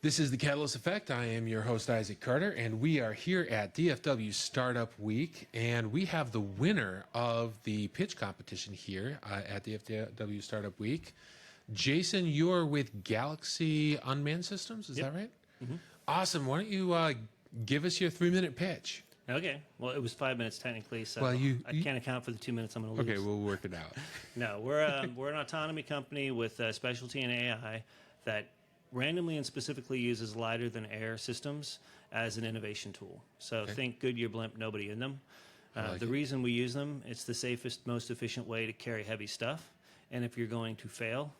This is the Catalyst Effect. I am your host, Isaac Carter, and we are here at DFW Startup Week, and we have the winner of the pitch competition here at DFW Startup Week. Jason, you're with Galaxy Unmanned Systems, is that right? Mm-hmm. Awesome. Why don't you give us your 3-minute pitch? Okay. Well, it was 5 minutes technically, so Well, I can't account for the 2 minutes I'm going to lose. Okay, we'll work it out. No, we're an autonomy company with a specialty in AI that randomly and specifically uses lighter than air systems as an innovation tool. So think Goodyear blimp, nobody in them. The reason we use them, it's the safest, most efficient way to carry heavy stuff. And if you're going to fail,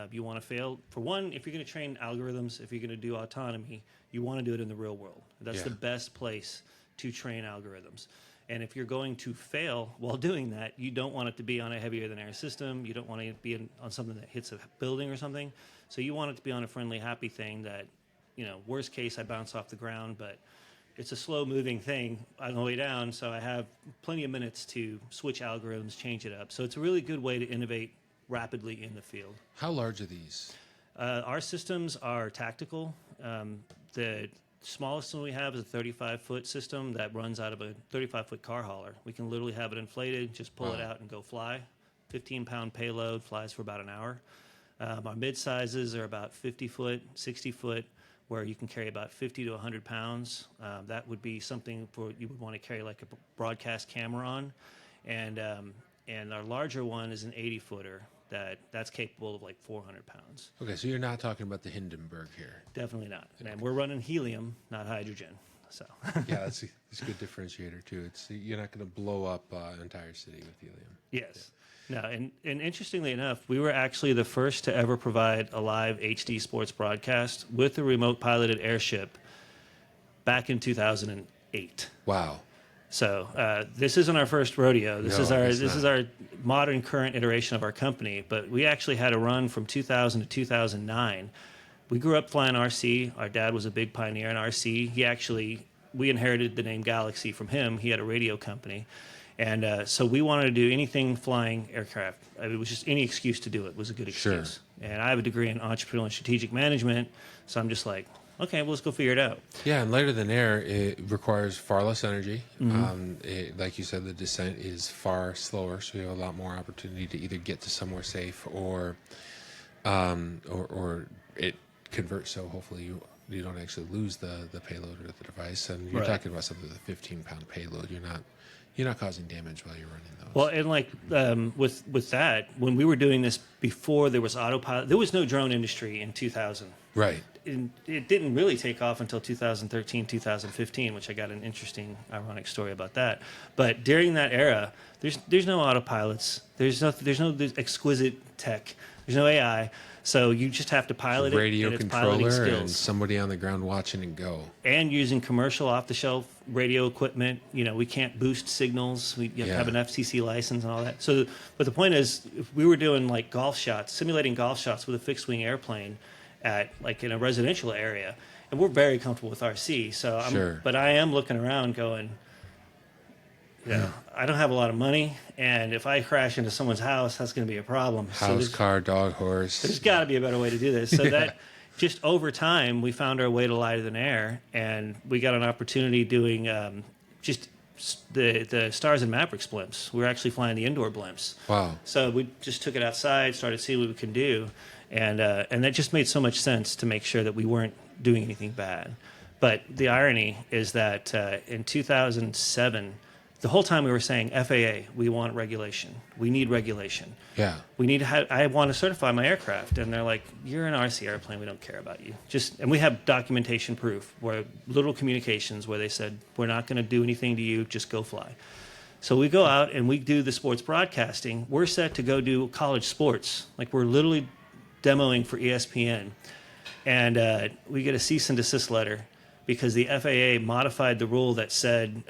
you want to fail. For one, if you're going to train algorithms, if you're going to do autonomy, you want to do it in the real world. That's the best place to train algorithms. And if you're going to fail while doing that, you don't want it to be on a heavier than air system. You don't want it to be on something that hits a building or something. So you want it to be on a friendly, happy thing that, you know, worst case, I bounce off the ground, but it's a slow moving thing on the way down. So I have plenty of minutes to switch algorithms, change it up. So it's a really good way to innovate rapidly in the field. How large are these? Our systems are tactical. The smallest one we have is a 35-foot system that runs out of a 35-foot car hauler. We can literally have it inflated, just pull it out and go fly. 15-pound payload, flies for about an hour. Our mid-sizes are about 50-foot, 60-foot, where you can carry about 50 to 100 pounds. That would be something for you would want to carry like a broadcast camera on. And our larger one is an 80-footer. That's capable of like 400 pounds. Okay, so you're not talking about the Hindenburg here. Definitely not. And we're running helium, not hydrogen. So yeah, that's a good differentiator too. You're not going to blow up an entire city with helium. Yes. Yeah. No, and interestingly enough, we were actually the first to ever provide a live HD sports broadcast with a remote piloted airship back in 2008. Wow. So this isn't our first rodeo. This is our modern current iteration of our company. But we actually had a run from 2000 to 2009. We grew up flying RC. Our dad was a big pioneer in RC. We inherited the name Galaxy from him. He had a radio company. And so we wanted to do anything flying aircraft. I mean, it was just any excuse to do it was a good excuse. Sure. And I have a degree in entrepreneurial and strategic management. So I'm just like, okay, well, let's go figure it out. Yeah, and lighter than air, it requires far less energy. Mm-hmm. Like you said, the descent is far slower, so you have a lot more opportunity to either get to somewhere safe or it converts. So hopefully you don't actually lose the payload or the device. And you're talking about something with a 15-pound payload. You're not causing damage while you're running those. Well, and like with that, when we were doing this before there was autopilot, there was no drone industry in 2000. Right. It didn't really take off until 2013, 2015, which I got an interesting, ironic story about that. But during that era, there's no autopilots. There's no exquisite tech. There's no AI. So you just have to pilot radio it. Radio controller and somebody on the ground watching it go. And using commercial off-the-shelf radio equipment. You know, we can't boost signals. You have to have an FCC license and all that. So, but the point is, if we were doing like golf shots, simulating golf shots with a fixed-wing airplane at like in a residential area, and we're very comfortable with RC. So, but I am looking around going, I don't have a lot of money, and if I crash into someone's house, that's going to be a problem. House, car, dog, horse. There's got to be a better way to do this. So that just over time, we found our way to lighter than air, and we got an opportunity doing just the Stars and Mavericks blimps. We were actually flying the indoor blimps. Wow. So we just took it outside, started seeing what we can do, and that just made so much sense to make sure that we weren't doing anything bad. But the irony is that in 2007, the whole time we were saying, FAA, we want regulation. We need regulation. Yeah. We need I want to certify my aircraft. And they're like, you're an RC airplane. We don't care about you. And we have documentation proof, where little communications where they said, we're not going to do anything to you. Just go fly. So we go out and we do the sports broadcasting. We're set to go do college sports. Like we're literally demoing for ESPN. And we get a cease and desist letter because the FAA modified the rule that said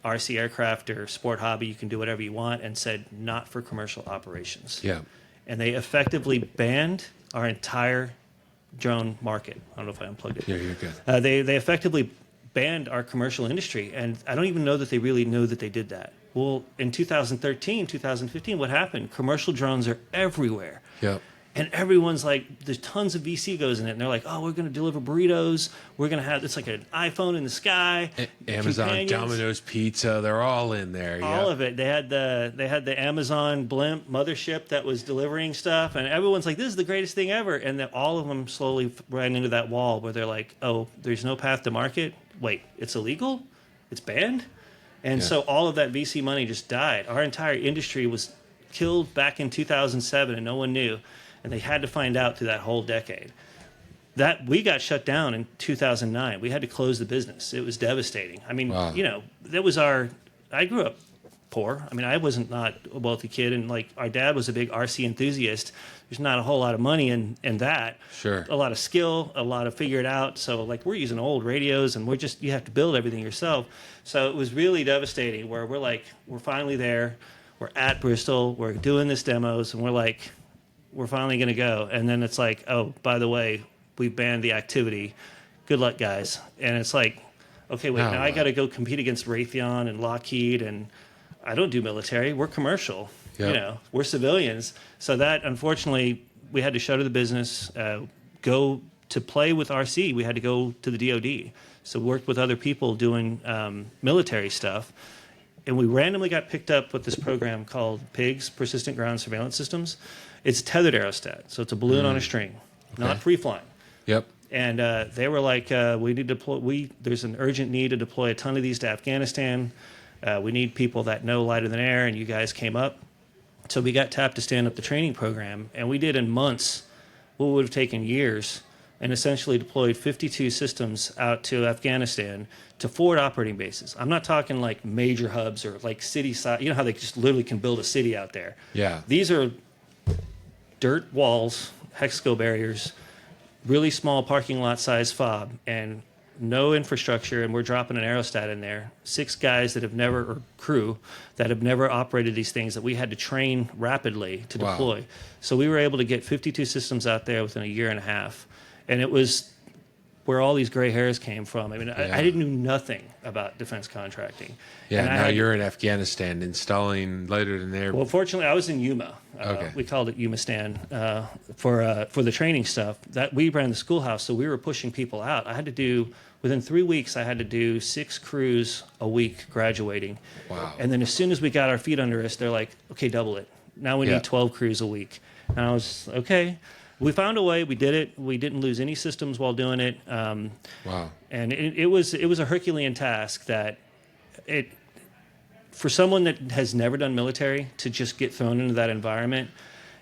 RC aircraft or sport hobby, you can do whatever you want, and said not for commercial operations. Yeah. And they effectively banned our entire drone market. I don't know if I unplugged it. Yeah, you're good. They effectively banned our commercial industry, and I don't even know that they really knew that they did that. Well, in 2013, 2015, what happened? Commercial drones are everywhere. Yep. And everyone's like, there's tons of VC goes in it. And they're like, oh, we're going to deliver burritos. We're going to have, it's like an iPhone in the sky. Amazon, companions. Domino's Pizza, they're all in there. All of it. They had the Amazon Blimp mothership that was delivering stuff. And everyone's like, this is the greatest thing ever. And then all of them slowly ran into that wall where they're like, oh, there's no path to market. Wait, it's illegal? It's banned? And so all of that VC money just died. Our entire industry was killed back in 2007 and no one knew. And they had to find out through that whole decade. That we got shut down in 2009. We had to close the business. It was devastating. I mean, that was I grew up poor. I mean, I wasn't not a wealthy kid, and like our dad was a big RC enthusiast. There's not a whole lot of money in that. Sure. A lot of skill, a lot of figure it out. So like we're using old radios, and you have to build everything yourself. So it was really devastating. Where we're finally there. We're at Bristol. We're doing this demos, and we're finally going to go. And then it's like, oh, by the way, we banned the activity. Good luck, guys. And it's like, okay, wait, now I got to go compete against Raytheon and Lockheed. And I don't do military. We're commercial. Yep. We're civilians. So that, unfortunately, we had to shutter the business, go to play with RC. We had to go to the DOD. So we worked with other people doing military stuff. And we randomly got picked up with this program called PIGS, Persistent Ground Surveillance Systems. It's tethered aerostat, so it's a balloon on a string, not free flying. Yep. And they were like, we need to deploy. There's an urgent need to deploy a ton of these to Afghanistan. We need people that know lighter than air, and you guys came up. So we got tapped to stand up the training program, and we did in months what would have taken years, and essentially deployed 52 systems out to Afghanistan to forward operating bases. I'm not talking like major hubs or like city side. You know how they just literally can build a city out there. Yeah. These are dirt walls, hexago barriers, really small parking lot size fob, and no infrastructure, and we're dropping an aerostat in there. 6 guys that have never, or crew, that have never operated these things that we had to train rapidly to deploy. So we were able to get 52 systems out there within a year and a half. And it was where all these gray hairs came from. I mean, I didn't know nothing about defense contracting. Yeah, and now you're in Afghanistan installing lighter than air. Well, fortunately, I was in Yuma. Okay. We called it Yumistan for the training stuff. That we ran the schoolhouse, so we were pushing people out. I had to do, within 3 weeks, I had to do 6 crews a week graduating. Wow. And then as soon as we got our feet under us, they're like, okay, double it. Now we need 12 crews a week. And I was, okay. We found a way. We did it. We didn't lose any systems while doing it. Wow. And it was a Herculean task that for someone that has never done military to just get thrown into that environment,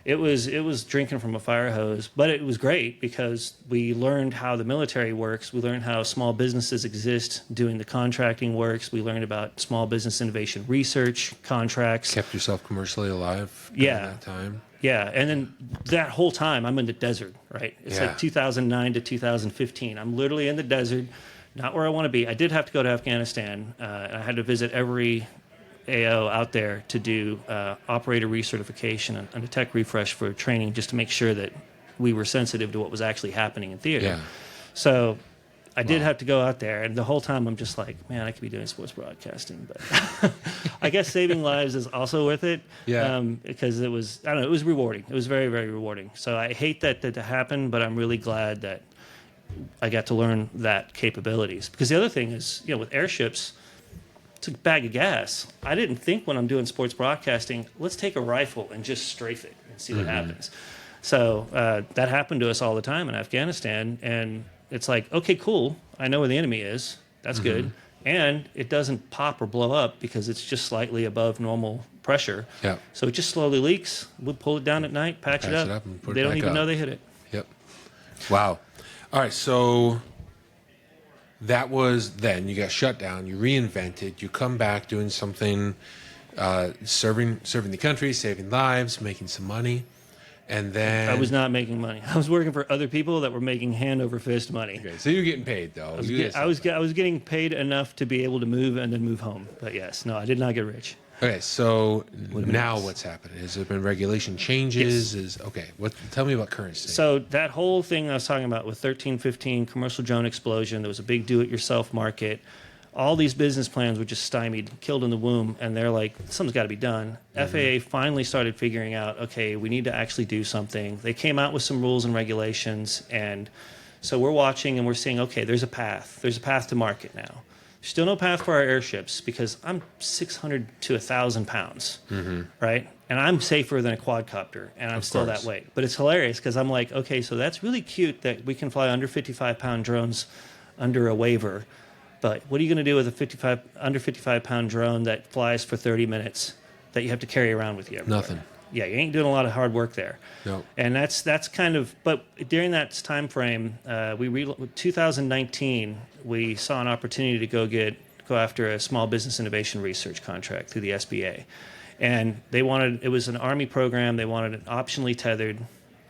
it was drinking from a fire hose. But it was great because we learned how the military works. We learned how small businesses exist doing the contracting works. We learned about small business innovation research, contracts. Kept yourself commercially alive during that time. Yeah, and then that whole time I'm in the desert, right? It's like 2009 to 2015. I'm literally in the desert, not where I want to be. I did have to go to Afghanistan. I had to visit every AO out there to do operator recertification and a tech refresh for training, just to make sure that we were sensitive to what was actually happening in theater. Yeah. So I did have to go out there, and the whole time I'm just like, man, I could be doing sports broadcasting, but I guess saving lives is also worth it. Yeah. Because it was, I don't know, it was rewarding. It was very, very rewarding. So I hate that happened, but I'm really glad that I got to learn that capabilities. Because the other thing is, with airships, it's a bag of gas. I didn't think when I'm doing sports broadcasting, let's take a rifle and just strafe it and see what happens. So that happened to us all the time in Afghanistan, and it's like, okay, cool. I know where the enemy is. That's good. And it doesn't pop or blow up because it's just slightly above normal pressure. Yeah. So it just slowly leaks. We'll pull it down at night, patch it up. And put They it don't back even up. know they hit it. Yep. Wow. All right. So that was then. You got shut down. You reinvented. You come back doing something, serving the country, saving lives, making some money. And then I was not making money. I was working for other people that were making hand over fist money. Okay, so you're getting paid though. I was getting paid enough to be able to move and then move home. But yes, no, I did not get rich. Okay, so now what's happened? Has there been regulation changes? Yes. Tell me about current state. So that whole thing I was talking about with 1315 commercial drone explosion, there was a big do-it-yourself market. all these business plans were just stymied, killed in the womb, and they're like, something's got to be done. FAA finally started figuring out, okay, we need to actually do something. They came out with some rules and regulations, and so we're watching and we're seeing, okay, there's a path. There's a path to market now. Still no path for our airships because I'm 600 to 1,000 pounds, right? And I'm safer than a quadcopter, and I'm still that weight. But it's hilarious because I'm like, okay, so that's really cute that we can fly under 55-pound drones under a waiver. But what are you going to do with a under 55-pound drone that flies for 30 minutes that you have to carry around with you everywhere? Nothing. Yeah, you ain't doing a lot of hard work there. No. And that's kind of. But during that time frame, 2019, we saw an opportunity to go after a small business innovation research contract through the SBA, and they wanted. It was an Army program. They wanted an optionally tethered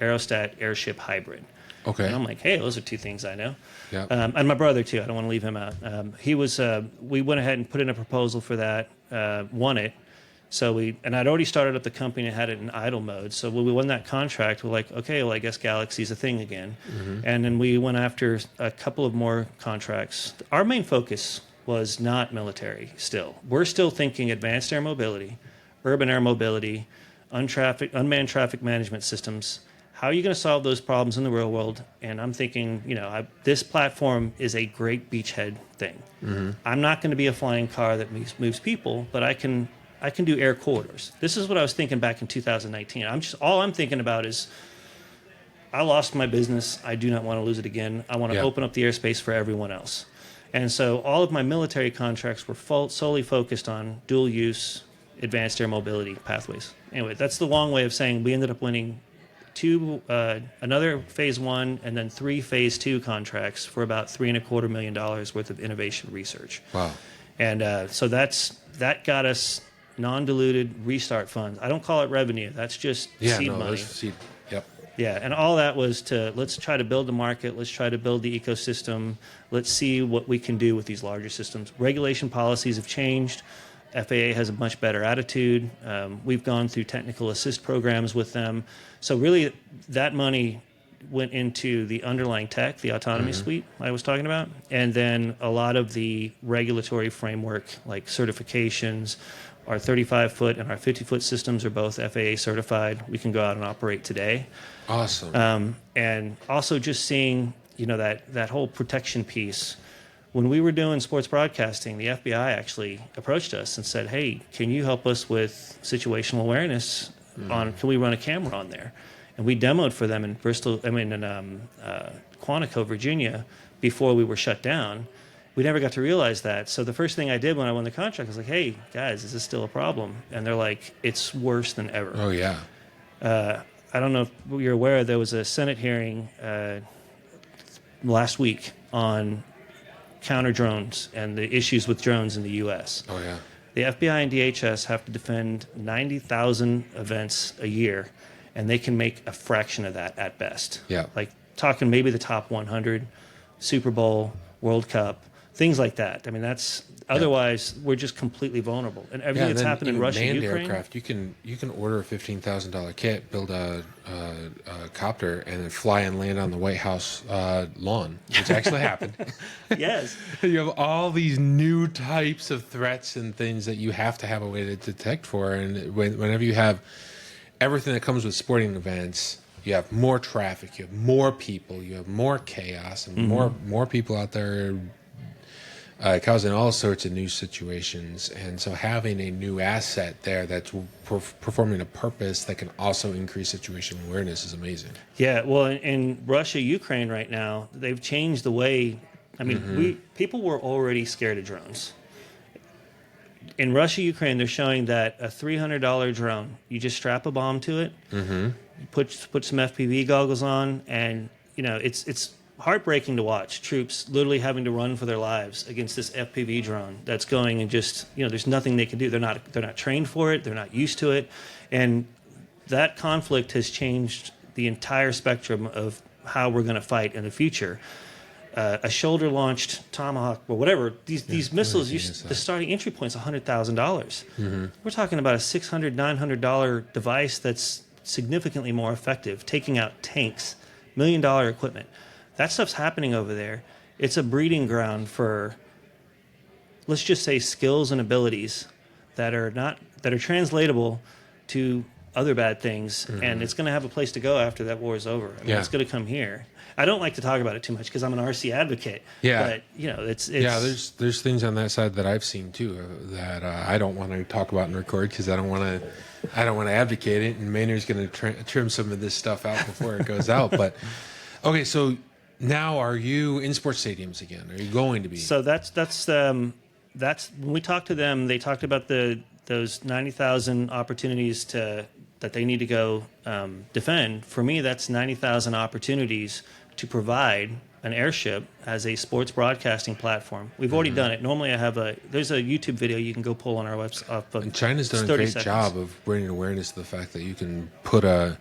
aerostat airship hybrid. Okay. And I'm like, hey, those are two things I know. Yeah. And my brother too. I don't want to leave him out. He was. We went ahead and put in a proposal for that. Won it. So and I'd already started up the company and had it in idle mode. So when we won that contract, we're like, okay, well, I guess Galaxy's a thing again. And then we went after a couple of more contracts. Our main focus was not military still. We're still thinking advanced air mobility, urban air mobility, unmanned traffic management systems. How are you going to solve those problems in the real world? And I'm thinking, this platform is a great beachhead thing. I'm not going to be a flying car that moves people, but I can do air corridors. This is what I was thinking back in 2019. All I'm thinking about is I lost my business. I do not want to lose it again. I want to open up the airspace for everyone else. And so all of my military contracts were solely focused on dual use, advanced air mobility pathways. Anyway, that's the long way of saying we ended up winning another phase 1 and then 3 phase 2 contracts for about $3.25 million worth of innovation research. Wow. And so that got us non-diluted restart funds. I don't call it revenue. That's just seed money. Seed. Yep. Yeah, and all that was let's try to build the market. Let's try to build the ecosystem. Let's see what we can do with these larger systems. Regulation policies have changed. FAA has a much better attitude. We've gone through technical assist programs with them. So really, that money went into the underlying tech, the autonomy suite I was talking about, and then a lot of the regulatory framework, like certifications. Our 35-foot and our 50-foot systems are both FAA certified. We can go out and operate today. Awesome. And also just seeing, that whole protection piece. When we were doing sports broadcasting, the FBI actually approached us and said, hey, can you help us with situational awareness can we run a camera on there? And we demoed for them in Quantico, Virginia, before we were shut down. We never got to realize that. So the first thing I did when I won the contract was like, hey, guys, is this still a problem? And they're like, it's worse than ever. Oh, yeah. I don't know if you're aware, there was a Senate hearing last week on counter drones and the issues with drones in the U.S. Oh, yeah. The FBI and DHS have to defend 90,000 events a year, and they can make a fraction of that at best. Yeah. Like talking maybe the top 100, Super Bowl, World Cup, things like that. I mean, otherwise we're just completely vulnerable. And everything that's happened in Russia, manned Ukraine. Aircraft, you can order a $15,000 kit, build a copter, and then fly and land on the White House lawn, which actually happened. Yes. You have all these new types of threats and things that you have to have a way to detect for. And whenever you have everything that comes with sporting events, you have more traffic, you have more people, you have more chaos, and more people out there causing all sorts of new situations. And so having a new asset there that's performing a purpose that can also increase situational awareness is amazing. Yeah, well, in Russia, Ukraine right now, they've changed the way. I mean, people were already scared of drones. In Russia, Ukraine, they're showing that a $300 drone, you just strap a bomb to it, you put some FPV goggles on, and it's heartbreaking to watch troops literally having to run for their lives against this FPV drone that's going and just there's nothing they can do. They're not trained for it. They're not used to it, and that conflict has changed the entire spectrum of how we're going to fight in the future. A shoulder-launched Tomahawk or whatever, these missiles, the starting entry point is $100,000. We're talking about a $600, $900 device that's significantly more effective, taking out tanks, $1 million equipment. That stuff's happening over there. It's a breeding ground for let's just say, skills and abilities that are translatable to other bad things, and it's going to have a place to go after that war is over. I mean, it's going to come here. I don't like to talk about it too much because I'm an RC advocate. Yeah. But it's There's things on that side that I've seen too that I don't want to talk about and record because I don't want to advocate it, and Maynard's going to trim some of this stuff out before it goes out. But okay, so now are you in sports stadiums again? Are you going to be? So that's when we talked to them. They talked about those 90,000 opportunities that they need to go defend. For me, that's 90,000 opportunities to provide an airship as a sports broadcasting platform. We've already done it. Normally, there's a YouTube video you can go pull on our website. And China's done a great job of bringing awareness to the fact that you can put a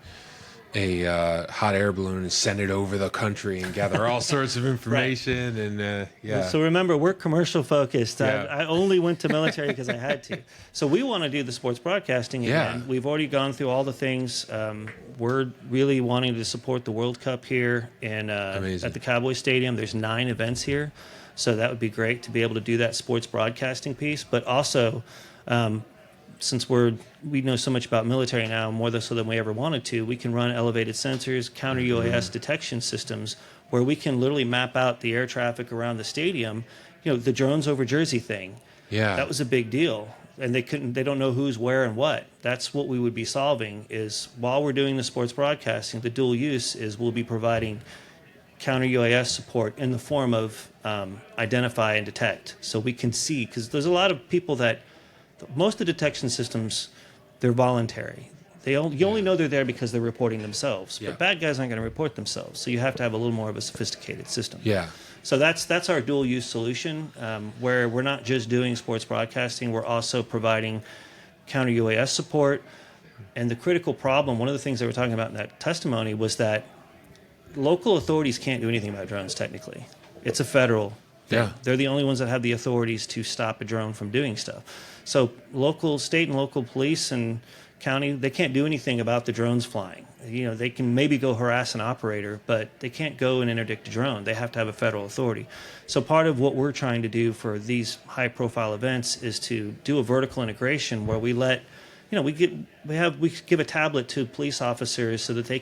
hot air balloon and send it over the country and gather all sorts of information. Right. And So remember, we're commercial focused. Yeah. I only went to military because I had to. So we want to do the sports broadcasting again. Yeah. We've already gone through all the things. We're really wanting to support the World Cup here at the Cowboy Stadium. There's 9 events here, so that would be great to be able to do that sports broadcasting piece. But also, since we know so much about military now, more so than we ever wanted to, we can run elevated sensors, counter UAS detection systems, where we can literally map out the air traffic around the stadium. The drones over Jersey thing. Yeah, that was a big deal, and they don't know who's where and what. That's what we would be solving. Is while we're doing the sports broadcasting, the dual use is we'll be providing counter UAS support in the form of identify and detect, so we can see, because there's a lot of people that. Most of the detection systems, they're voluntary. You only know they're there because they're reporting themselves. But bad guys aren't going to report themselves, so you have to have a little more of a sophisticated system. Yeah. So that's our dual use solution, where we're not just doing sports broadcasting, we're also providing counter UAS support. And the critical problem, one of the things they were talking about in that testimony, was that local authorities can't do anything about drones technically. It's a federal thing. Yeah. They're the only ones that have the authorities to stop a drone from doing stuff. So state and local police and county, they can't do anything about the drones flying. They can maybe go harass an operator, but they can't go and interdict a drone. They have to have a federal authority. So part of what we're trying to do for these high-profile events is to do a vertical integration where we give a tablet to police officers so that they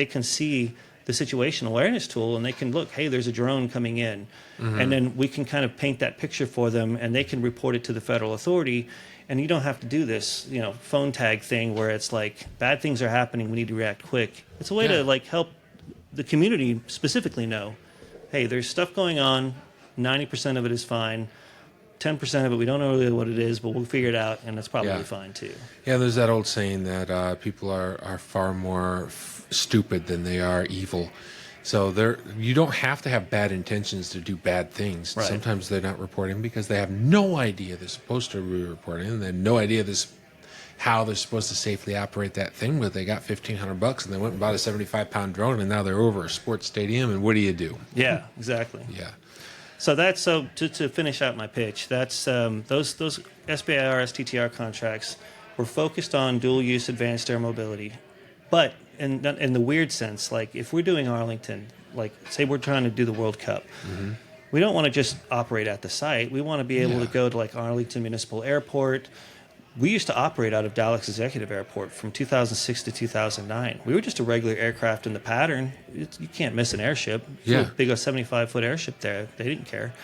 can see the situation awareness tool, and they can look, hey, there's a drone coming in. And then we can kind of paint that picture for them, and they can report it to the federal authority. And you don't have to do this, phone tag thing where it's like, bad things are happening, we need to react quick. It's a way to help the community specifically know, hey, there's stuff going on, 90% of it is fine, 10% of it we don't know really what it is, but we'll figure it out, and that's probably fine too. Yeah, there's that old saying that people are far more stupid than they are evil. So you don't have to have bad intentions to do bad things. Right. Sometimes they're not reporting because they have no idea they're supposed to be reporting, and they have no idea how they're supposed to safely operate that thing. But they got $1,500 and they went and bought a 75-pound drone, and now they're over a sports stadium. And what do you do? Yeah, exactly. Yeah. So to finish out my pitch, that's those SBIR STTR contracts were focused on dual use advanced air mobility, but in the weird sense, like if we're doing Arlington, like say we're trying to do the World Cup, we don't want to just operate at the site. We want to be able to go to like Arlington Municipal Airport. We used to operate out of Dallas Executive Airport from 2006 to 2009. We were just a regular aircraft in the pattern. You can't miss an airship. Yeah. Big 75-foot airship there. They didn't care.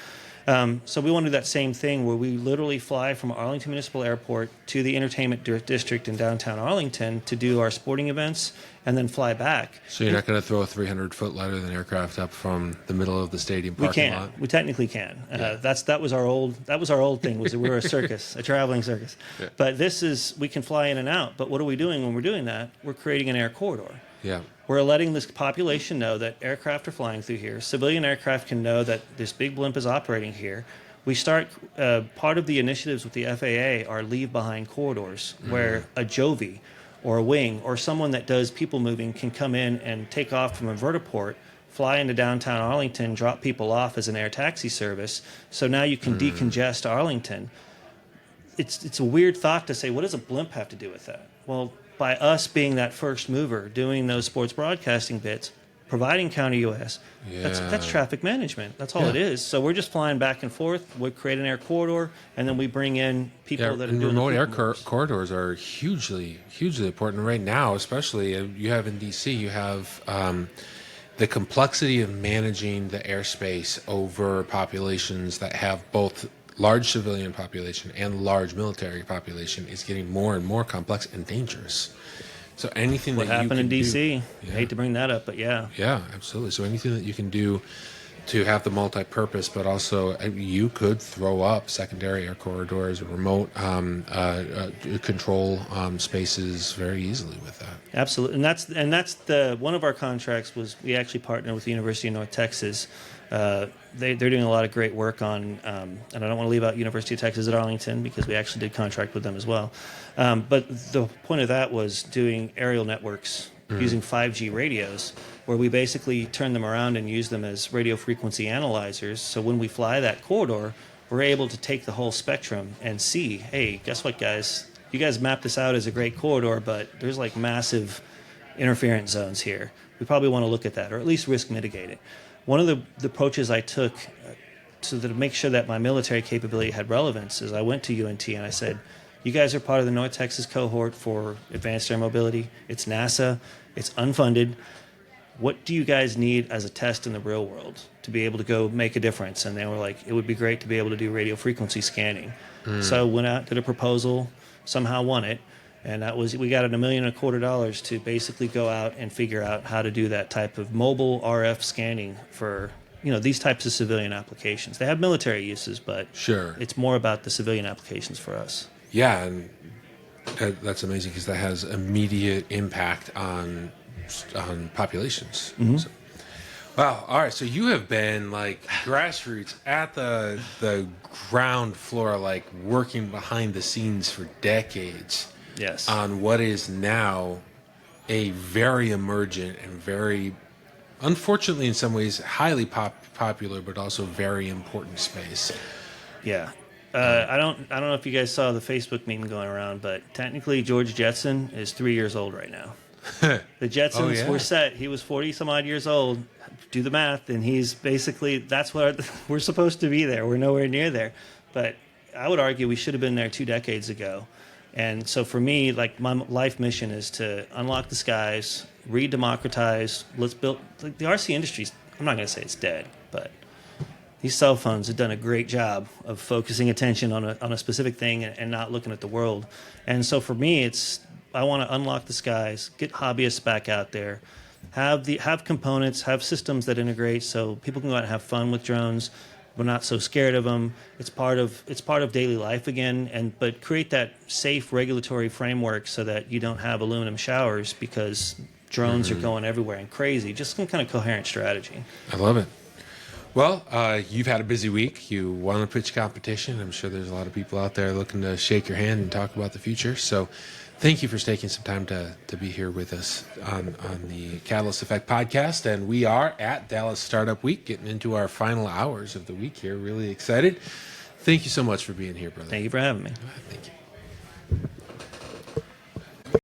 So we want to do that same thing where we literally fly from Arlington Municipal Airport to the entertainment district in downtown Arlington to do our sporting events and then fly back. So you're not going to throw a 300-foot lighter than aircraft up from the middle of the stadium parking lot? We technically can. That was our old thing. Was we were a circus, a traveling circus. Yeah. But we can fly in and out. But what are we doing when we're doing that? We're creating an air corridor. Yeah. We're letting this population know that aircraft are flying through here. Civilian aircraft can know that this big blimp is operating here. We start, part of the initiatives with the FAA are leave behind corridors where a Jovi or a wing or someone that does people moving can come in and take off from a vertiport, fly into downtown Arlington, drop people off as an air taxi service. So now you can decongest Arlington. It's a weird thought to say, what does a blimp have to do with that? Well, by us being that first mover, doing those sports broadcasting bits, providing counter-UAS. That's traffic management. That's all it is. So we're just flying back and forth. We create an air corridor, and then we bring in people that are doing remote air moves. corridors are hugely important right now. Especially you have in DC, you have the complexity of managing the airspace over populations that have both large civilian population and large military population is getting more and more complex and dangerous. So anything What that you happened can in DC? do, I hate to bring that up, but yeah. yeah, absolutely. So anything that you can do to have the multi-purpose, but also you could throw up secondary air corridors, remote control spaces very easily with that. Absolutely, and that's the one of our contracts was we actually partnered with the University of North Texas. They're doing a lot of great work on, and I don't want to leave out University of Texas at Arlington because we actually did contract with them as well. But the point of that was doing aerial networks using 5G radios, where we basically turn them around and use them as radio frequency analyzers. So when we fly that corridor, we're able to take the whole spectrum and see, hey, guess what, guys? You guys mapped this out as a great corridor, but there's like massive interference zones here. We probably want to look at that, or at least risk mitigate it. One of the approaches I took to make sure that my military capability had relevance is I went to UNT and I said, you guys are part of the North Texas cohort for advanced air mobility. It's NASA. It's unfunded. What do you guys need as a test in the real world to be able to go make a difference? And they were like, it would be great to be able to do radio frequency scanning. So I went out, did a proposal, somehow won it. And that was, we got $1.25 million to basically go out and figure out how to do that type of mobile RF scanning for, these types of civilian applications. They have military uses, but it's more about the civilian applications for us. Yeah, and that's amazing because that has immediate impact on populations. So, wow. All right. So you have been like grassroots at the ground floor, like working behind the scenes for decades. Yes. On what is now a very emergent and very, unfortunately in some ways, highly popular, but also very important space. Yeah. I don't know if you guys saw the Facebook meme going around, but technically George Jetson is 3 years old right now. The Jetsons were set. He was 40 some odd years old. Do the math, and he's basically, that's what we're supposed to be there. We're nowhere near there. But I would argue we should have been there 2 decades ago. And so for me, like my life mission is to unlock the skies, re-democratize. Let's build, like the RC industry. I'm not going to say it's dead, but these cell phones have done a great job of focusing attention on a specific thing and not looking at the world. And so for me, I want to unlock the skies, get hobbyists back out there, have components, have systems that integrate so people can go out and have fun with drones. We're not so scared of them. It's part of daily life again, but create that safe regulatory framework so that you don't have aluminum showers because drones are going everywhere and crazy. Just some kind of coherent strategy. I love it. Well, you've had a busy week. You won a pitch competition. I'm sure there's a lot of people out there looking to shake your hand and talk about the future. So thank you for taking some time to be here with us on the Catalyst Effect podcast. And we are at Dallas Startup Week, getting into our final hours of the week here. Really excited. Thank you so much for being here, brother. Thank you for having me. Thank you.